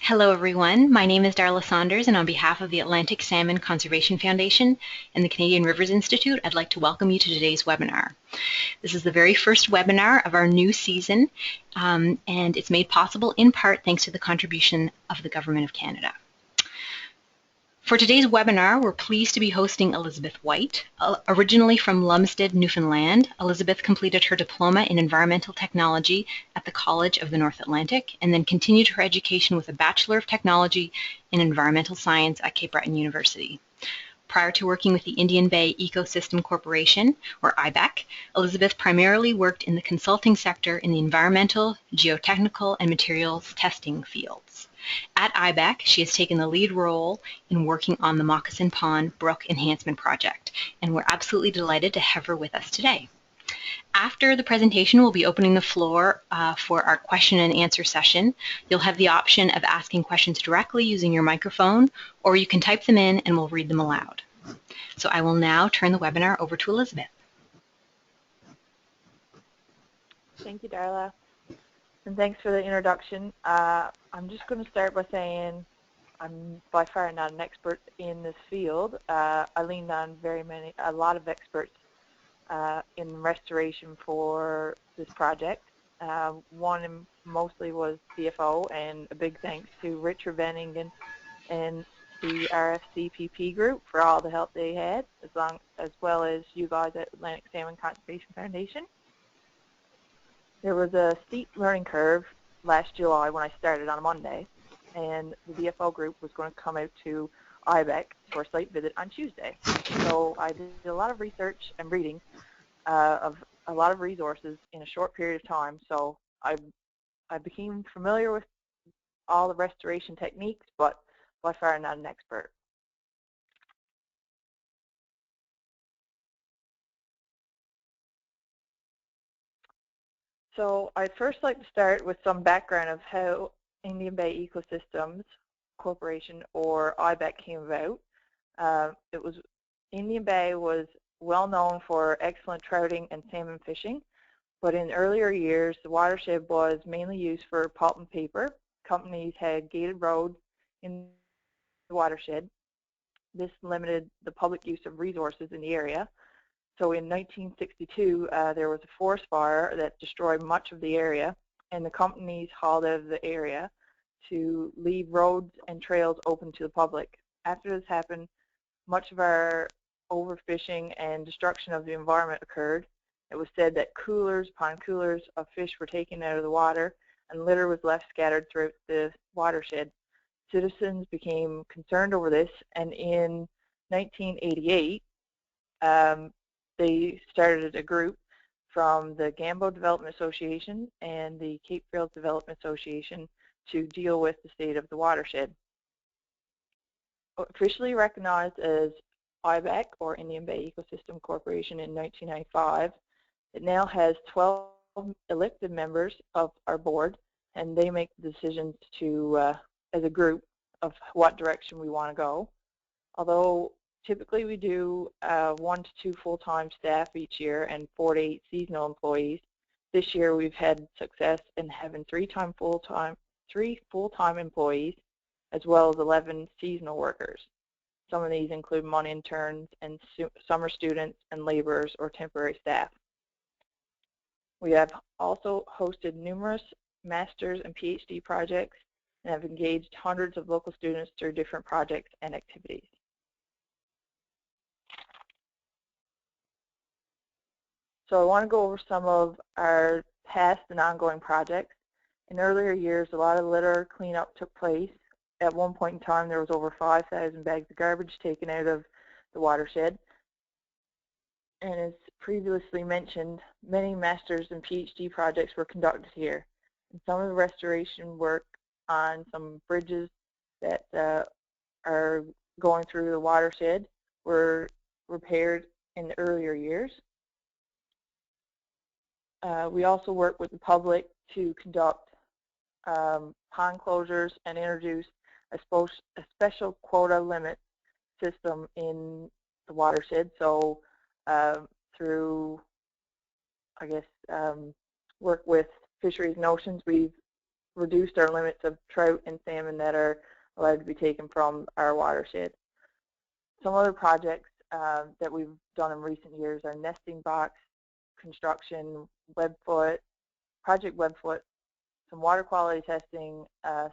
Hello everyone, my name is Darla Saunders, and on behalf of the Atlantic Salmon Conservation Foundation and the Canadian Rivers Institute, I'd like to welcome you to today's webinar. This is the very first webinar of our new season, and it's made possible in part thanks to the contribution of the Government of Canada. For today's webinar, we're pleased to be hosting Elizabeth White. Originally from Lumsden, Newfoundland, Elizabeth completed her diploma in environmental technology at the College of the North Atlantic and then continued her education with a Bachelor of Technology in Environmental Science at Cape Breton University. Prior to working with the Indian Bay Ecosystem Corporation, or IBEC, Elizabeth primarily worked in the consulting sector in the environmental, geotechnical, and materials testing fields. At IBEC, she has taken the lead role in working on the Moccasin Pond Brook Enhancement Project, and we're absolutely delighted to have her with us today. After the presentation, we'll be opening the floor for our question and answer session. You'll have the option of asking questions directly using your microphone, or you can type them in and we'll read them aloud. So I will now turn the webinar over to Elizabeth. Thank you, Darla, and thanks for the introduction. I'm just going to start by saying I'm by far not an expert in this field. I leaned on a lot of experts in restoration for this project. One mostly was CFO, and a big thanks to Richard Benningen and the RFCPP group for all the help they had, as well as you guys at Atlantic Salmon Conservation Foundation. There was a steep learning curve last July when I started on a Monday, and the DFO group was going to come out to IBEC for a site visit on Tuesday. So I did a lot of research and reading of a lot of resources in a short period of time. So I became familiar with all the restoration techniques, but by far not an expert. So I'd first like to start with some background of how Indian Bay Ecosystems Corporation, or IBEC, came about. Indian Bay was well known for excellent trouting and salmon fishing, but in earlier years the watershed was mainly used for pulp and paper. Companies had gated roads in the watershed. This limited the public use of resources in the area. So in 1962, there was a forest fire that destroyed much of the area, and the companies hauled out of the area to leave roads and trails open to the public. After this happened, much of our overfishing and destruction of the environment occurred. It was said that coolers upon coolers of fish were taken out of the water, and litter was left scattered throughout the watershed. Citizens became concerned over this, and in 1988, they started a group from the Gambo Development Association and the Cape Fields Development Association to deal with the state of the watershed. Officially recognized as IBEC, or Indian Bay Ecosystem Corporation, in 1995, it now has 12 elected members of our board, and they make the decisions to, as a group, of what direction we want to go. Although typically we do 1 to 2 full-time staff each year and 4 to 8 seasonal employees. This year we've had success in having 3 full-time employees, as well as 11 seasonal workers. Some of these include month interns and summer students and laborers or temporary staff. We have also hosted numerous master's and PhD projects and have engaged hundreds of local students through different projects and activities. So I want to go over some of our past and ongoing projects. In earlier years, a lot of litter cleanup took place. At one point in time, there was over 5,000 bags of garbage taken out of the watershed. And as previously mentioned, many master's and PhD projects were conducted here. And some of the restoration work on some bridges that are going through the watershed were repaired in the earlier years. We also work with the public to conduct pond closures and introduce a special quota limit system in the watershed. So through, I guess, work with Fisheries and Oceans, we've reduced our limits of trout and salmon that are allowed to be taken from our watershed. Some other projects that we've done in recent years are nesting box construction, webfoot, project webfoot, some water quality testing,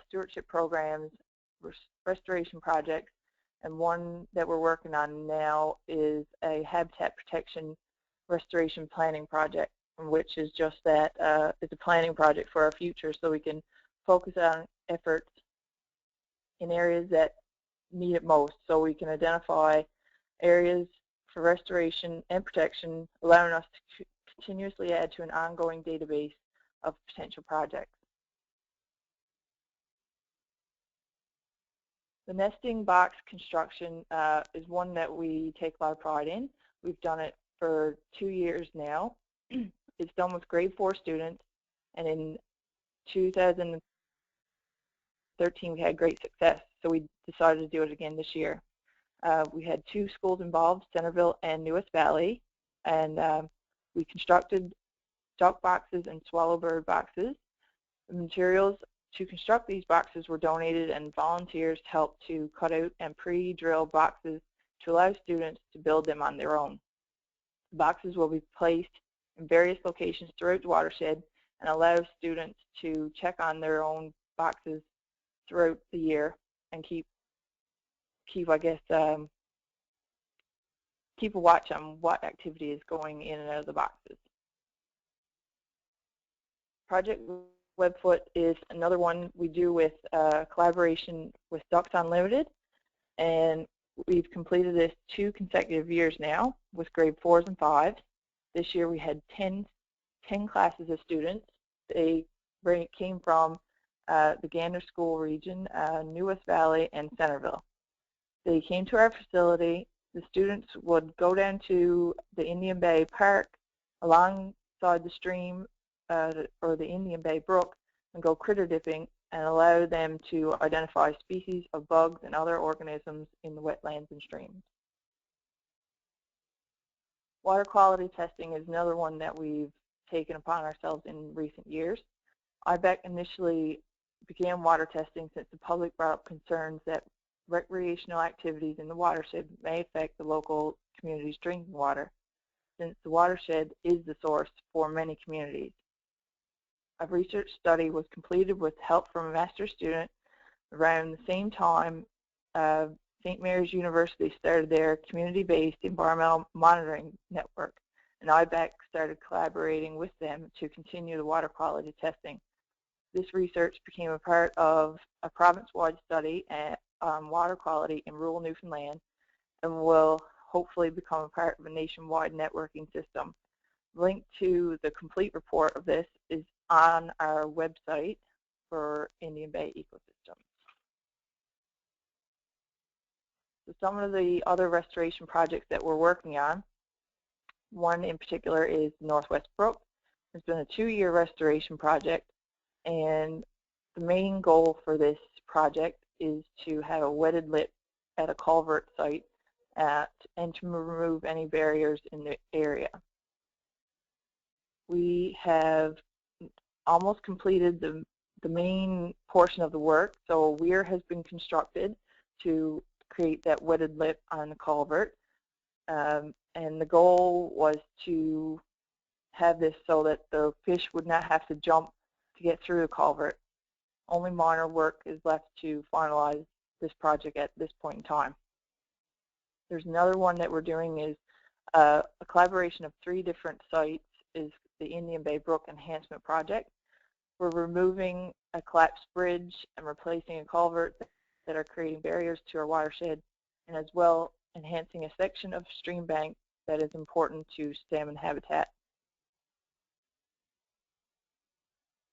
stewardship programs, restoration projects, and one that we're working on now is a habitat protection restoration planning project, which is just that. It's a planning project for our future, so we can focus on efforts in areas that need it most, so we can identify areas for restoration and protection, allowing us to continuously add to an ongoing database of potential projects. The nesting box construction is one that we take a lot of pride in. We've done it for 2 years now. It's done with grade 4 students, and in 2013 we had great success, so we decided to do it again this year. We had 2 schools involved, Centerville and Newest Valley, and we constructed duck boxes and swallowbird boxes. The materials to construct these boxes were donated, and volunteers helped to cut out and pre-drill boxes to allow students to build them on their own. The boxes will be placed in various locations throughout the watershed and allow students to check on their own boxes throughout the year and keep I guess, keep a watch on what activity is going in and out of the boxes. Project Webfoot is another one we do with collaboration with Ducks Unlimited, and we've completed this 2 consecutive years now with grade 4s and 5s. This year we had 10 classes of students. They came from the Gander School region, Newest Valley, and Centerville. They came to our facility. The students would go down to the Indian Bay Park alongside the stream or the Indian Bay Brook and go critter dipping, and allow them to identify species of bugs and other organisms in the wetlands and streams. Water quality testing is another one that we've taken upon ourselves in recent years. IBEC initially began water testing since the public brought up concerns that recreational activities in the watershed may affect the local community's drinking water, since the watershed is the source for many communities. A research study was completed with help from a master's student around the same time St. Mary's University started their community-based environmental monitoring network, and IBEC started collaborating with them to continue the water quality testing. This research became a part of a province-wide study on water quality in rural Newfoundland, and will hopefully become a part of a nationwide networking system. Link to the complete report of this is on our website for Indian Bay ecosystems. So some of the other restoration projects that we're working on, one in particular is Northwest Brook. It's been a 2-year restoration project, and the main goal for this project is to have a wetted lip at a culvert site and to remove any barriers in the area. We have almost completed the main portion of the work, so a weir has been constructed to create that wetted lip on the culvert, and the goal was to have this so that the fish would not have to jump to get through the culvert. Only minor work is left to finalize this project at this point in time. There's another one that we're doing is a collaboration of 3 different sites is the Indian Bay Brook Enhancement Project. We're removing a collapsed bridge and replacing a culvert that are creating barriers to our watershed, and as well enhancing a section of stream bank that is important to salmon habitat.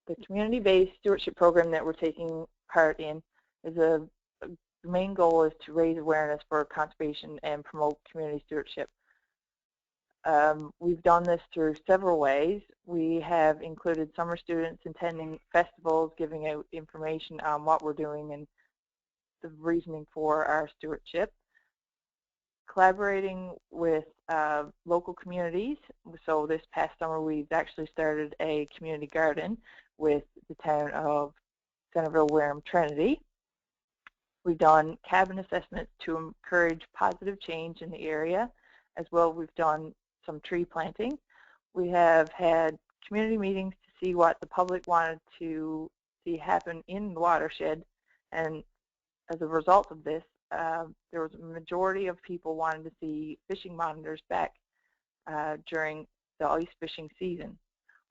The community-based stewardship program that we're taking part in is the main goal is to raise awareness for conservation and promote community stewardship. We've done this through several ways. We have included summer students attending festivals, giving out information on what we're doing and the reasoning for our stewardship. Collaborating with local communities. So this past summer we've actually started a community garden with the town of Centerville, Wareham, Trinity. We've done cabin assessments to encourage positive change in the area. As well, we've done some tree planting. We have had community meetings to see what the public wanted to see happen in the watershed, and as a result of this, there was a majority of people wanting to see fishing monitors back during the ice fishing season.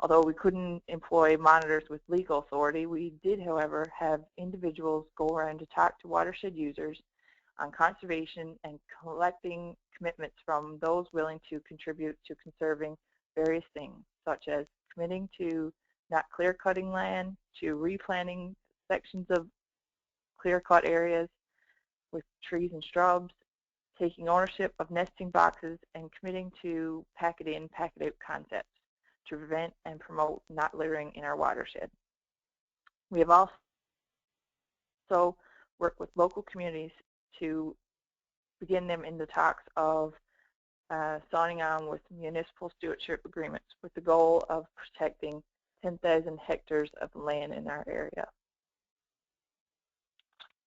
Although we couldn't employ monitors with legal authority, we did, however, have individuals go around to talk to watershed users on conservation and collecting commitments from those willing to contribute to conserving various things, such as committing to not clear-cutting land, to replanting sections of clear-cut areas with trees and shrubs, taking ownership of nesting boxes, and committing to pack-it-in, pack-it-out concepts to prevent and promote not littering in our watershed. We have also worked with local communities to begin them in the talks of signing on with municipal stewardship agreements with the goal of protecting 10,000 hectares of land in our area.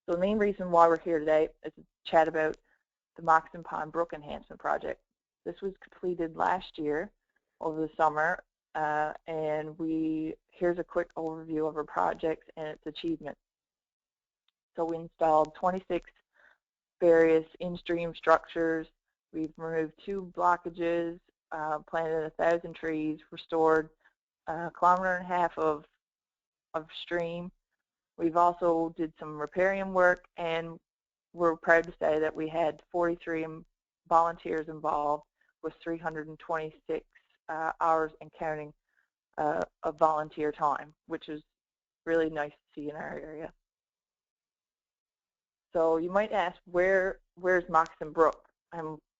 So the main reason why we're here today is to chat about the Moccasin Pond Brook Enhancement Project. This was completed last year over the summer, and here's a quick overview of our project and its achievements. So we installed 26 various in-stream structures. We've removed 2 blockages, planted 1,000 trees, restored 1.5 kilometers of stream. We've also did some riparian work, and we're proud to say that we had 43 volunteers involved with 326 hours and counting of volunteer time, which is really nice to see in our area. So you might ask, where's Moccasin Brook?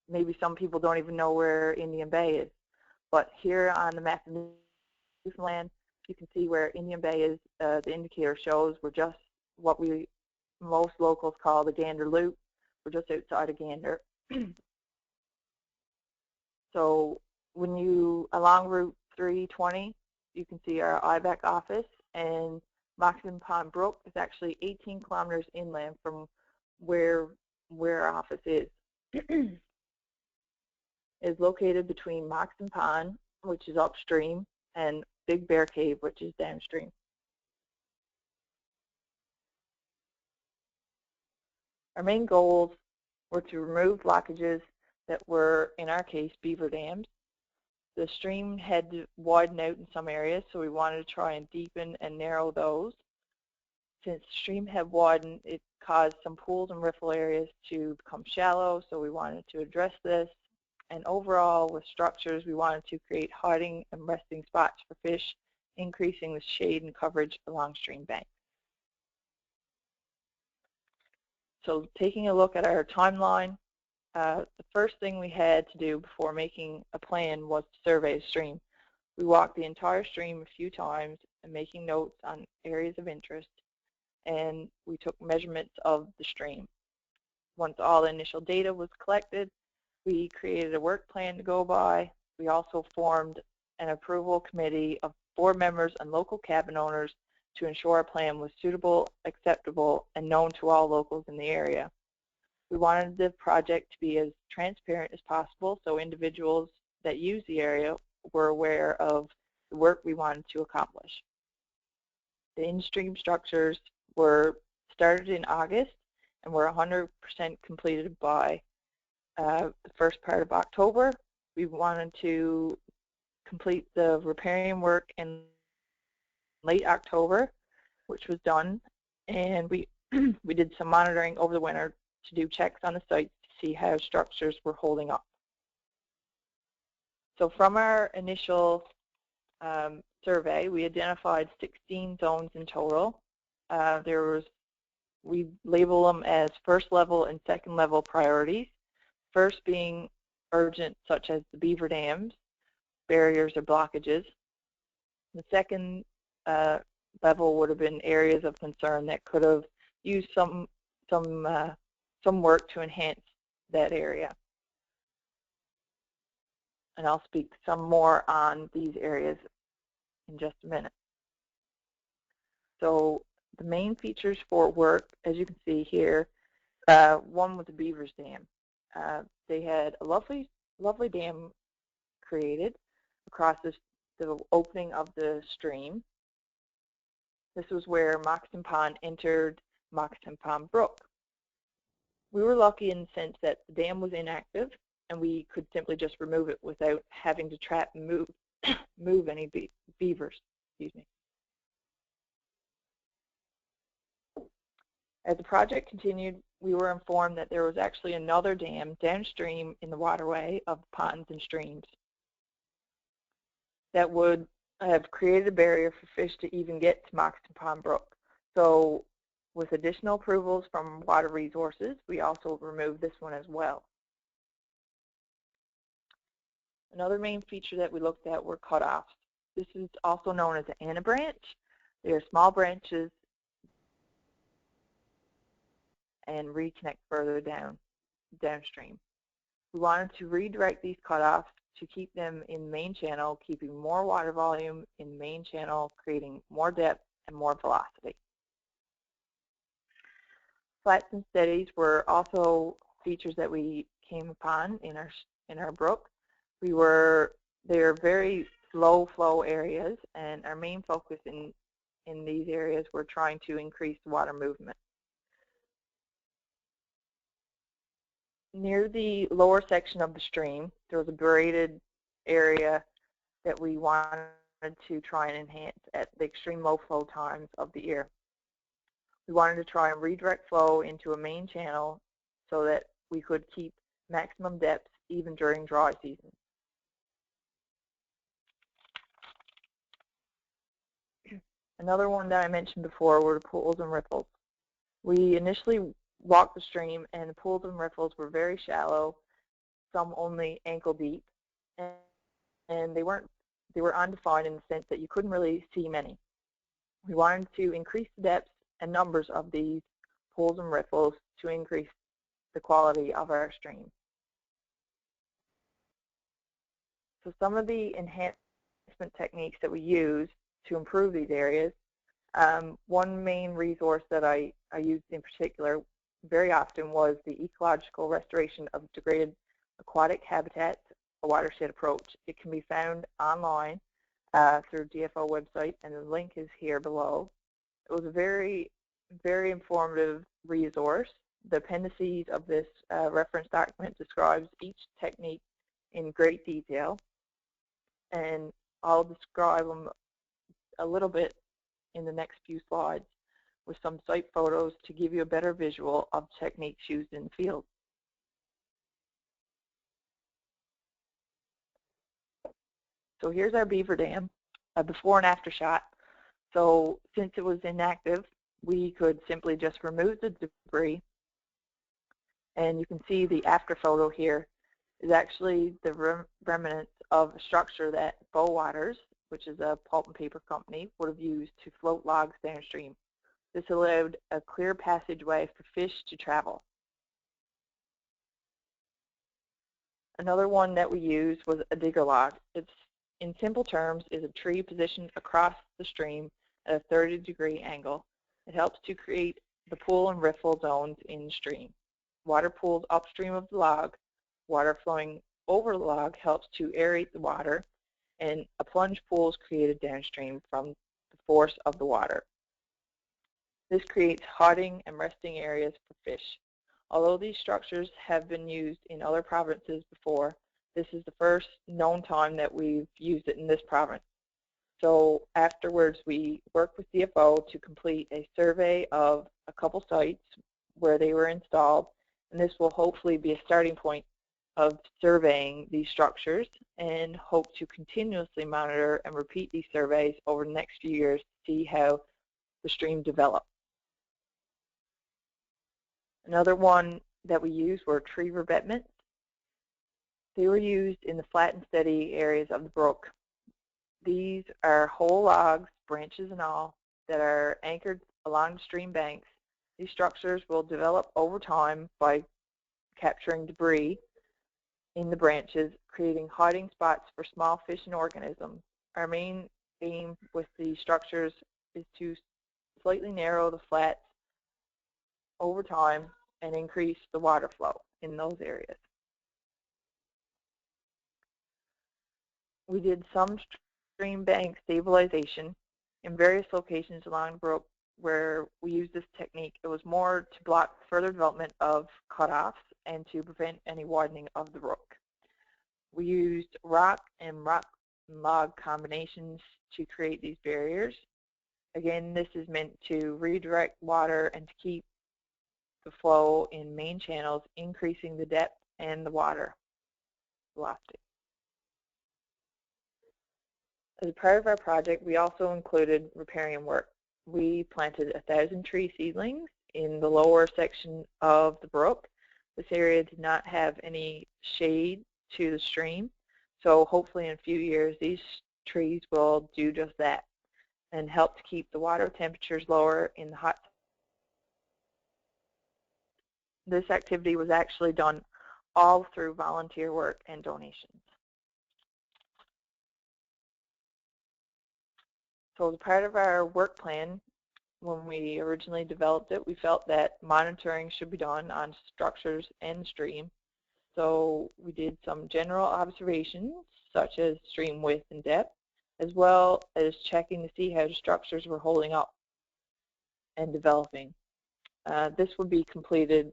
Maybe some people don't even know where Indian Bay is, but here on the map of Newfoundland, you can see where Indian Bay is. The indicator shows we're just what most locals call the Gander Loop. We're just outside of Gander. So when along Route 320, you can see our IBEC office, and Moccasin Pond Brook is actually 18 kilometers inland from where our office is. Is located between Moccasin Pond, which is upstream, and Big Bear Cave, which is downstream. Our main goals were to remove blockages that were, in our case, beaver dams. The stream had to widen out in some areas, so we wanted to try and deepen and narrow those. Since the stream had widened, it caused some pools and riffle areas to become shallow, so we wanted to address this. And overall, with structures, we wanted to create hiding and resting spots for fish, increasing the shade and coverage along stream banks. So taking a look at our timeline, the first thing we had to do before making a plan was to survey the stream. We walked the entire stream a few times and making notes on areas of interest, and we took measurements of the stream. Once all the initial data was collected, we created a work plan to go by. We also formed an approval committee of 4 members and local cabin owners to ensure our plan was suitable, acceptable, and known to all locals in the area. We wanted the project to be as transparent as possible so individuals that use the area were aware of the work we wanted to accomplish. The in-stream structures were started in August and were 100% completed by the first part of October. We wanted to complete the riparian work in late October, which was done, and we did some monitoring over the winter to do checks on the site to see how structures were holding up. So from our initial survey, we identified 16 zones in total. We label them as first level and second level priorities. First being urgent, such as the beaver dams, barriers or blockages. The second level would have been areas of concern that could have used some work to enhance that area. And I'll speak some more on these areas in just a minute. So The main features for work, as you can see here, one was the Beaver's Dam. They had a lovely dam created across the opening of the stream. This was where Moccasin Pond entered Moccasin Pond Brook. We were lucky in the sense that the dam was inactive and we could simply just remove it without having to trap and move any beavers. Excuse me. As the project continued, we were informed that there was actually another dam downstream in the waterway of the ponds and streams that would have created a barrier for fish to even get to Moccasin Pond Brook. So with additional approvals from Water Resources, we also removed this one as well. Another main feature that we looked at were cutoffs. This is also known as an anabranch. They are small branches and reconnect further downstream. We wanted to redirect these cutoffs to keep them in main channel, keeping more water volume in main channel, creating more depth and more velocity. Flats and steadies were also features that we came upon in our brook. They are very low flow areas, and our main focus in these areas were trying to increase water movement. Near the lower section of the stream, there was a braided area that we wanted to try and enhance at the extreme low flow times of the year. We wanted to try and redirect flow into a main channel so that we could keep maximum depth even during dry season. Another one that I mentioned before were the pools and riffles. We initially walked the stream, and the pools and riffles were very shallow, some only ankle deep, and they were undefined in the sense that you couldn't really see many. We wanted to increase the depth and numbers of these pools and riffles to increase the quality of our stream. So some of the enhancement techniques that we use to improve these areas, one main resource that I used in particular very often was the ecological restoration of degraded aquatic habitats, a watershed approach. It can be found online through DFO website, and the link is here below. It was a very, very informative resource. The appendices of this reference document describes each technique in great detail, and I'll describe them a little bit in the next few slides with some site photos to give you a better visual of techniques used in the field. So here's our Beaver Dam, a before and after shot. So since it was inactive, we could simply just remove the debris, and you can see the after photo here is actually the remnants of a structure that Bowaters, which is a pulp and paper company, would have used to float logs downstream. This allowed a clear passageway for fish to travel. Another one that we used was a digger log. It's, in simple terms, is a tree positioned across the stream at a 30-degree angle. It helps to create the pool and riffle zones in the stream. Water pools upstream of the log. Water flowing over the log helps to aerate the water, and a plunge pool is created downstream from the force of the water. This creates hotting and resting areas for fish. Although these structures have been used in other provinces before, this is the first known time that we've used it in this province. So afterwards, we worked with DFO to complete a survey of a couple sites where they were installed, and this will hopefully be a starting point of surveying these structures, and hope to continuously monitor and repeat these surveys over the next few years to see how the stream develops. Another one that we used were tree revetments. They were used in the flat and steady areas of the brook. These are whole logs, branches and all, that are anchored along the stream banks. These structures will develop over time by capturing debris in the branches, creating hiding spots for small fish and organisms. Our main aim with these structures is to slightly narrow the flats over time and increase the water flow in those areas. We did some stream bank stabilization in various locations along the Brook where we used this technique. It was more to block further development of cutoffs and to prevent any widening of the Brook. We used rock and log combinations to create these barriers. Again, this is meant to redirect water and to keep the flow in main channels, increasing the depth and the water velocity. As part of our project, we also included riparian work. We planted 1,000 tree seedlings in the lower section of the Brook. This area did not have any shade to the stream, so hopefully in a few years these trees will do just that and help to keep the water temperatures lower in the hot. This activity was actually done all through volunteer work and donations. So as part of our work plan, when we originally developed it, we felt that monitoring should be done on structures and stream. So we did some general observations, such as stream width and depth, as well as checking to see how the structures were holding up and developing. This would be completed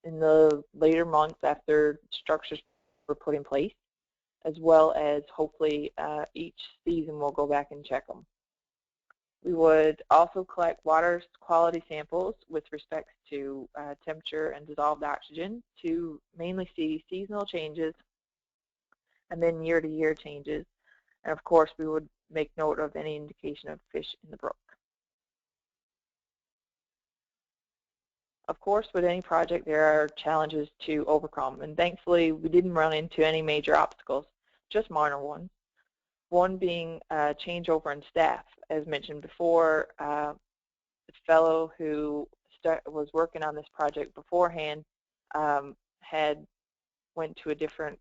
in the later months after structures were put in place, as well as hopefully each season we'll go back and check them. We would also collect water quality samples with respect to temperature and dissolved oxygen to mainly see seasonal changes and then year-to-year changes. And of course, we would make note of any indication of fish in the Brook. Of course, with any project, there are challenges to overcome, and thankfully, we didn't run into any major obstacles, just minor ones. One being changeover in staff. As mentioned before, the fellow who was working on this project beforehand had went to a different,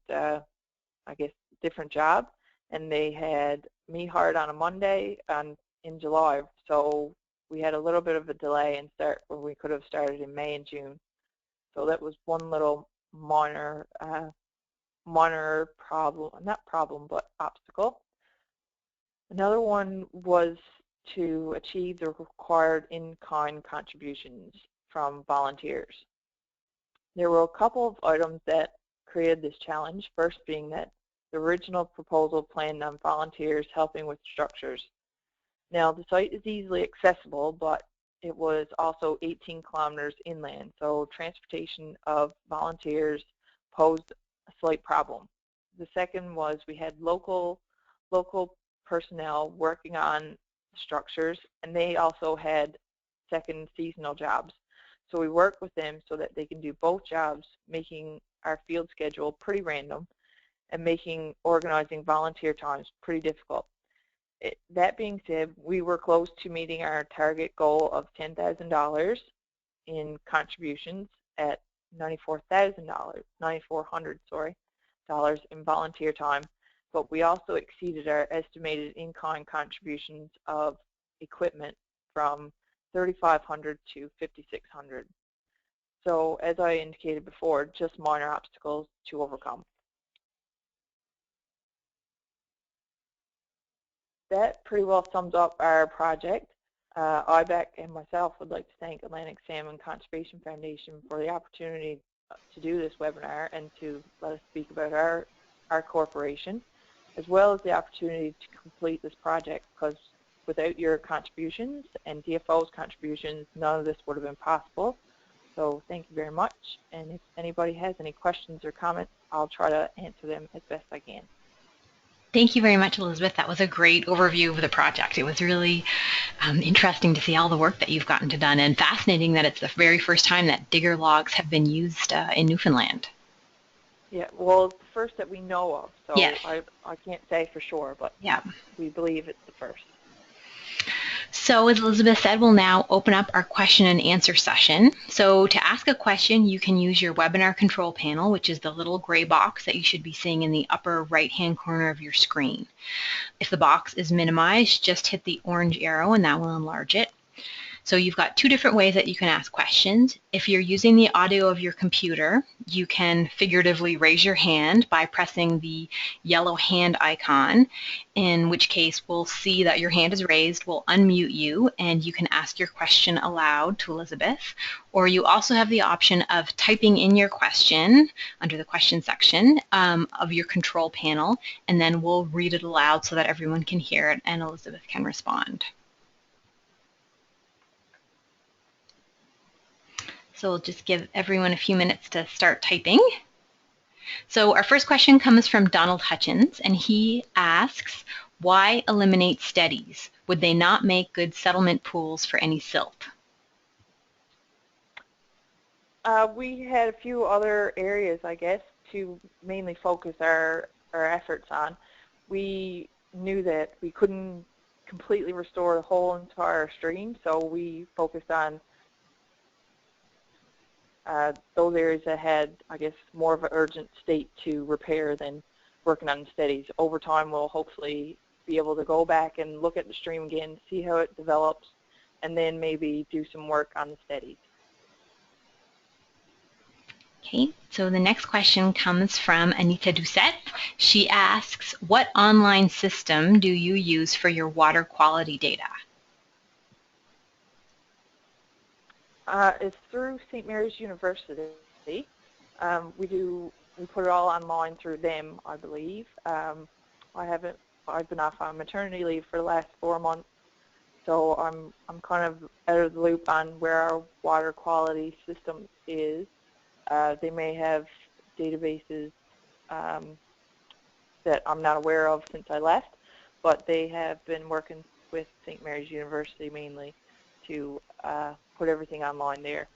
different job, and they had me hired on a Monday in July. So we had a little bit of a delay in start where we could have started in May and June. So that was one little minor problem, not problem, but obstacle. Another one was to achieve the required in-kind contributions from volunteers. There were a couple of items that created this challenge, first being that the original proposal planned on volunteers helping with structures. Now, the site is easily accessible, but it was also 18 kilometers inland, so transportation of volunteers posed a slight problem. The second was we had local personnel working on structures, and they also had second seasonal jobs. So we work with them so that they can do both jobs, making our field schedule pretty random and making organizing volunteer times pretty difficult. That being said, we were close to meeting our target goal of $10,000 in contributions at $9,400 in volunteer time, but we also exceeded our estimated in-kind contributions of equipment from $3,500 to $5,600. So as I indicated before, just minor obstacles to overcome. That pretty well sums up our project. IBEC and myself would like to thank Atlantic Salmon Conservation Foundation for the opportunity to do this webinar and to let us speak about our corporation, as well as the opportunity to complete this project, because without your contributions and DFO's contributions, none of this would have been possible. So thank you very much, and if anybody has any questions or comments, I'll try to answer them as best I can. Thank you very much, Elizabeth. That was a great overview of the project. It was really interesting to see all the work that you've gotten to done, and fascinating that it's the very first time that digger logs have been used in Newfoundland. Yeah, well, it's the first that we know of, so yes. I can't say for sure, but yeah, we believe it's the first. So as Elizabeth said, we'll now open up our question and answer session. So to ask a question, you can use your webinar control panel, which is the little gray box that you should be seeing in the upper right-hand corner of your screen. If the box is minimized, just hit the orange arrow and that will enlarge it. So you've got two different ways that you can ask questions. If you're using the audio of your computer, you can figuratively raise your hand by pressing the yellow hand icon, in which case we'll see that your hand is raised, we'll unmute you, and you can ask your question aloud to Elizabeth. Or you also have the option of typing in your question under the question section of your control panel, and then we'll read it aloud so that everyone can hear it and Elizabeth can respond. So we'll just give everyone a few minutes to start typing. So our first question comes from Donald Hutchins, and he asks, why eliminate steadies? Would they not make good settlement pools for any silt? We had a few other areas, I guess, to mainly focus our efforts on. We knew that we couldn't completely restore the whole entire stream, so we focused on those areas that had, I guess, more of an urgent state to repair than working on the steadies. Over time, we'll hopefully be able to go back and look at the stream again, see how it develops, and then maybe do some work on the steadies. Okay, so the next question comes from Anita Doucette. She asks, what online system do you use for your water quality data? It's through St. Mary's University. We put it all online through them, I believe. I've been off on maternity leave for the last 4 months, so I'm kind of out of the loop on where our water quality system is. They may have databases that I'm not aware of since I left, but they have been working with St. Mary's University mainly to put everything online there.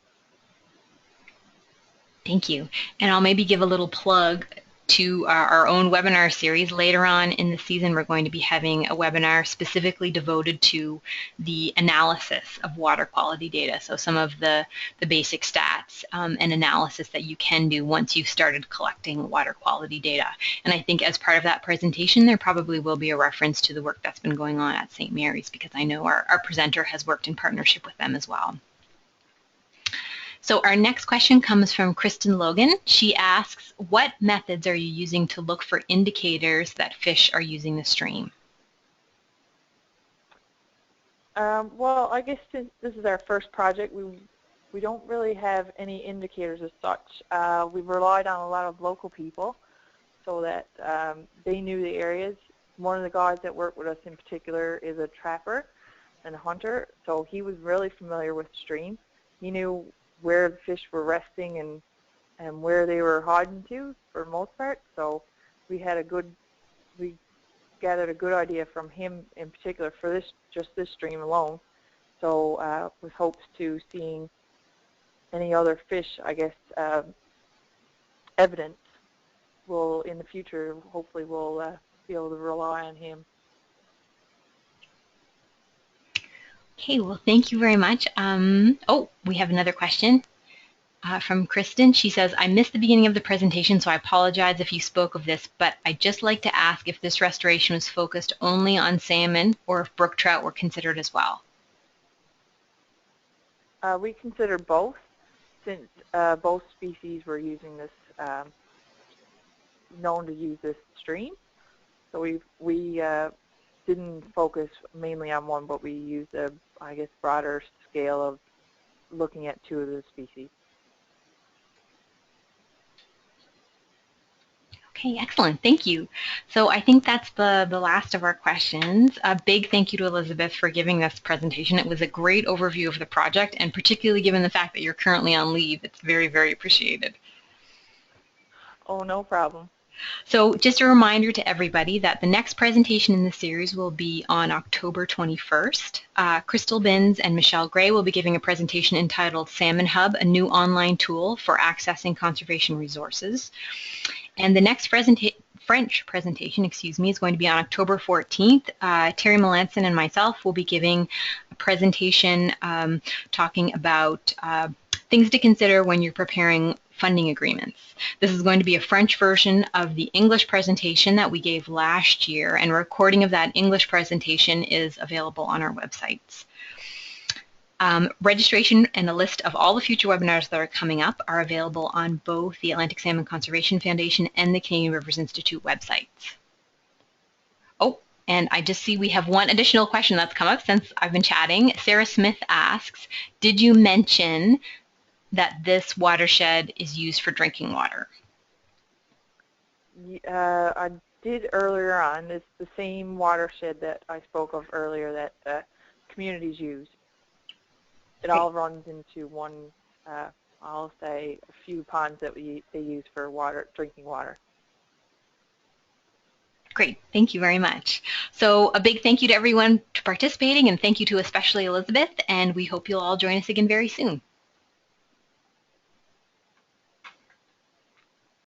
Thank you. And I'll maybe give a little plug to our own webinar series. Later on in the season, we're going to be having a webinar specifically devoted to the analysis of water quality data. So some of the basic stats and analysis that you can do once you've started collecting water quality data. And I think as part of that presentation, there probably will be a reference to the work that's been going on at St. Mary's, because I know our presenter has worked in partnership with them as well. So our next question comes from Kristen Logan. She asks, what methods are you using to look for indicators that fish are using the stream? Well, I guess since this is our first project, we don't really have any indicators as such. We've relied on a lot of local people so that they knew the areas. One of the guys that worked with us in particular is a trapper and a hunter, so he was really familiar with the stream. He knew where the fish were resting and where they were hiding to for the most part. So we gathered a good idea from him in particular for just this stream alone. So with hopes to seeing any other fish, I guess, evidence, in the future, hopefully we'll be able to rely on him. Okay, well, thank you very much. Oh, we have another question from Kristen. She says, I missed the beginning of the presentation, so I apologize if you spoke of this, but I'd just like to ask if this restoration was focused only on salmon or if brook trout were considered as well. We consider both, since both species were using this, known to use this stream. So we didn't focus mainly on one, but we used a, I guess, broader scale of looking at 2 of the species. Okay, excellent. Thank you. So I think that's the last of our questions. A big thank you to Elizabeth for giving this presentation. It was a great overview of the project, and particularly given the fact that you're currently on leave, it's very, very appreciated. Oh, no problem. So just a reminder to everybody that the next presentation in the series will be on October 21st. Crystal Binns and Michelle Gray will be giving a presentation entitled Salmon Hub, a new online tool for accessing conservation resources. And the next French presentation, is going to be on October 14th. Terry Melanson and myself will be giving a presentation talking about things to consider when you're preparing funding agreements. This is going to be a French version of the English presentation that we gave last year, and a recording of that English presentation is available on our websites. Registration and a list of all the future webinars that are coming up are available on both the Atlantic Salmon Conservation Foundation and the Canadian Rivers Institute websites. Oh, and I just see we have one additional question that's come up since I've been chatting. Sarah Smith asks, did you mention that this watershed is used for drinking water? I did earlier on. It's the same watershed that I spoke of earlier that communities use. It all runs into one, I'll say, a few ponds that they use for drinking water. Great, thank you very much. So a big thank you to everyone for participating, and thank you to especially Elizabeth, and we hope you'll all join us again very soon.